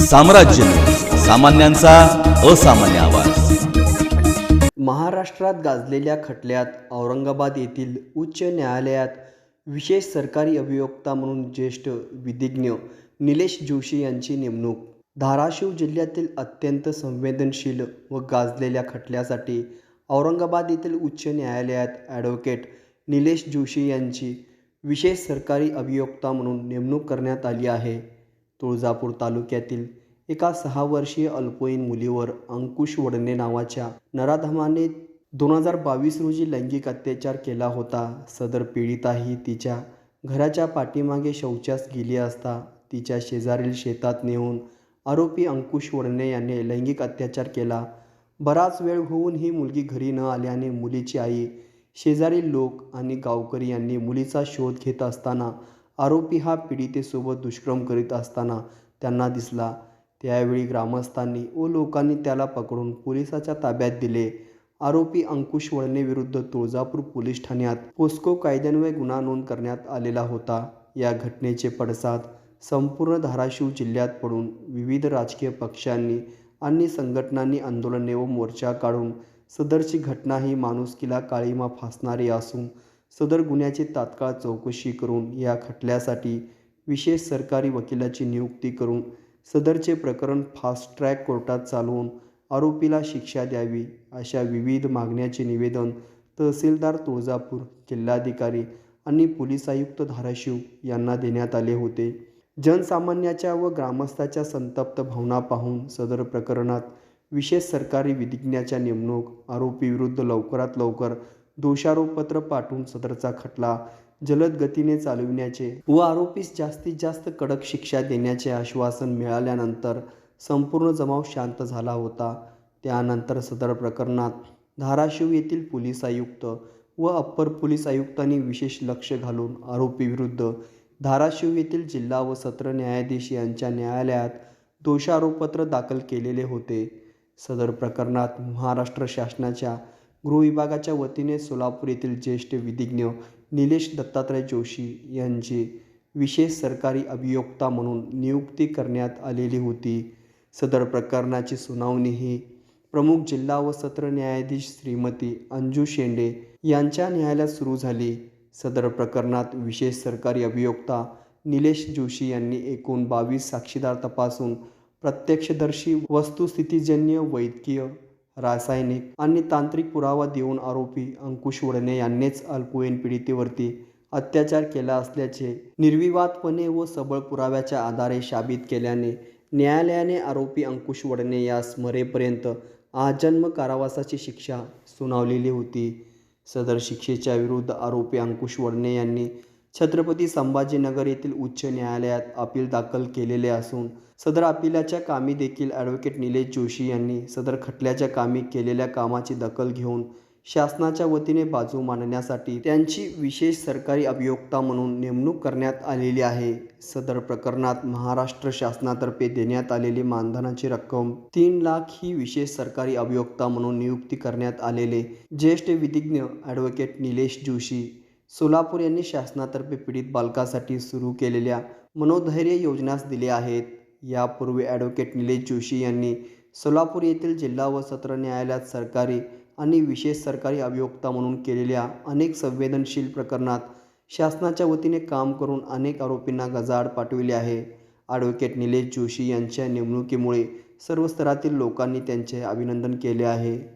साम्राज्य न्यूज, सामान्यांचा असामान्य आवाज। महाराष्ट्रात गाजलेल्या खटल्यात औरंगाबाद येथील उच्च न्यायालयात विशेष सरकारी अभियोक्ता म्हणून ज्येष्ठ विधिज्ञ निलेश जोशी यांची नेमणूक। धाराशिव जिल्ह्यातील अत्यंत संवेदनशील व गाजलेल्या खटल्यासाठी औरंगाबाद येथील उच्च न्यायालयात ॲडव्होकेट निलेश जोशी यांची विशेष सरकारी अभियोक्ता म्हणून नेमणूक करण्यात आली आहे। तुळजापूर तालुक्यातील एका 6 वर्षीय अल्पवयीन मुलीवर अंकुश वडणे नावाच्या नराधमाने 2022 रोजी लैंगिक अत्याचार केला होता। सदर पीडिता ही तिच्या घराच्या पाठीमागे शौचास गेली असता तिच्या शेजारील शेतात नेऊन आरोपी अंकुश वडणे याने लैंगिक अत्याचार केला। बराच वेळ होऊन ही मुलगी घरी न आल्याने मुलीची आई, शेजारील लोक आणि गावकरी यांनी मुलीचा शोध घेत असताना आरोपी हा पीडितेसोबत दुष्कर्म करीत असताना त्यांना दिसला। त्यावेळी ग्रामस्थांनी व लोकांनी त्याला पकडून पोलिसाच्या ताब्यात दिले। आरोपी अंकुश वडणे विरुद्ध तुळजापूर पोलीस ठाण्यात पोस्को कायद्यान्वये गुन्हा नोंद करण्यात आलेला होता। या घटनेचे पडसाद संपूर्ण धाराशिव जिल्ह्यात पडून विविध राजकीय पक्षांनी आणि संघटनांनी आंदोलने व मोर्चा काढून सदरची घटना ही माणुसकीला काळिमा फासणारी असून सदर गुन्ह्याची तात्काळ चौकशी करून या खटल्यासाठी विशेष सरकारी वकिलाची नियुक्ती करून सदरचे प्रकरण फास्ट ट्रॅक कोर्टात चालवून आरोपीला शिक्षा द्यावी अशा विविध मागण्याचे निवेदन तहसीलदार तुळजापूर, जिल्हाधिकारी आणि पोलीस आयुक्त धाराशिव यांना देण्यात आले होते। जनसामान्याच्या व ग्रामस्थाच्या संतप्त भावना पाहून सदर प्रकरणात विशेष सरकारी विधिज्ञाच्या नेमणूक, आरोपीविरुद्ध लवकरात लवकर दोषारोपपत्र पाठवून सदरचा खटला जलद गतीने चालविण्याचे व आरोपीस जास्तीत जास्त कडक शिक्षा देण्याचे आश्वासन मिळाल्यानंतर संपूर्ण जमाव शांत झाला होता। त्यानंतर सदर प्रकरणात धाराशिव येथील पोलीस आयुक्त व अप्पर पोलीस आयुक्तांनी विशेष लक्ष घालून आरोपीविरुद्ध धाराशिव येथील जिल्हा व सत्र न्यायाधीश यांच्या न्यायालयात दोषारोपपत्र दाखल केलेले होते। सदर प्रकरणात महाराष्ट्र शासनाच्या गृह विभागाच्या वतीने सोलापूर येथील ज्येष्ठ विधिज्ञ निलेश दत्तात्रय जोशी यांची विशेष सरकारी अभियोक्ता म्हणून नियुक्ती करण्यात आलेली होती। सदर प्रकरणाची सुनावणी ही प्रमुख जिल्हा व सत्र न्यायाधीश श्रीमती अंजू शेंडे यांच्या न्यायालयात सुरू झाली। सदर प्रकरणात विशेष सरकारी अभियोक्ता निलेश जोशी यांनी एकूण 22 साक्षीदार तपासून प्रत्यक्षदर्शी, वस्तुस्थितीजन्य, वैद्यकीय, रासायनिक आणि तांत्रिक पुरावा देऊन आरोपी अंकुश वडणे यांनीच अल्पवयीन पीडितेवरती अत्याचार केला असल्याचे निर्विवादपणे व सबळ पुराव्याच्या आधारे साबित केल्याने न्यायालयाने आरोपी अंकुश वडणे यास मरेपर्यंत आजन्म कारावासाची शिक्षा सुनावलेली होती। सदर शिक्षेच्या विरुद्ध आरोपी अंकुश वडणे यांनी छत्रपती संभाजीनगर येथील उच्च न्यायालयात अपील दाखल केलेले असून सदर अपिलाच्या कामी देखील ॲडव्होकेट निलेश जोशी यांनी सदर खटल्याच्या कामी केलेल्या कामाची दखल घेऊन शासनाच्या वतीने बाजू मांडण्यासाठी त्यांची विशेष सरकारी अभियोक्ता म्हणून नेमणूक करण्यात आलेली आहे। सदर प्रकरणात महाराष्ट्र शासनातर्फे देण्यात आलेली मानधनाची रक्कम 3 लाख ही विशेष सरकारी अभियोक्ता म्हणून नियुक्ती करण्यात आलेले ज्येष्ठ विधिज्ञ ॲडव्होकेट निलेश जोशी सोलापूर यांनी शासनातर्फे पीडित बालकासाठी सुरू केलेल्या मनोधैर्य योजनास दिले आहेत। यापूर्वी ॲडव्होकेट निलेश जोशी यांनी सोलापूर येथील जिल्हा व सत्र न्यायालयात सरकारी आणि विशेष सरकारी अभियोक्ता म्हणून केलेल्या अनेक संवेदनशील प्रकरणात शासनाच्या वतीने काम करून अनेक आरोपींना गजाआड पाठविले आहे। ॲडव्होकेट निलेश जोशी यांच्या नेमणुकीमुळे सर्व स्तरातील लोकांनी त्यांचे अभिनंदन केले आहे।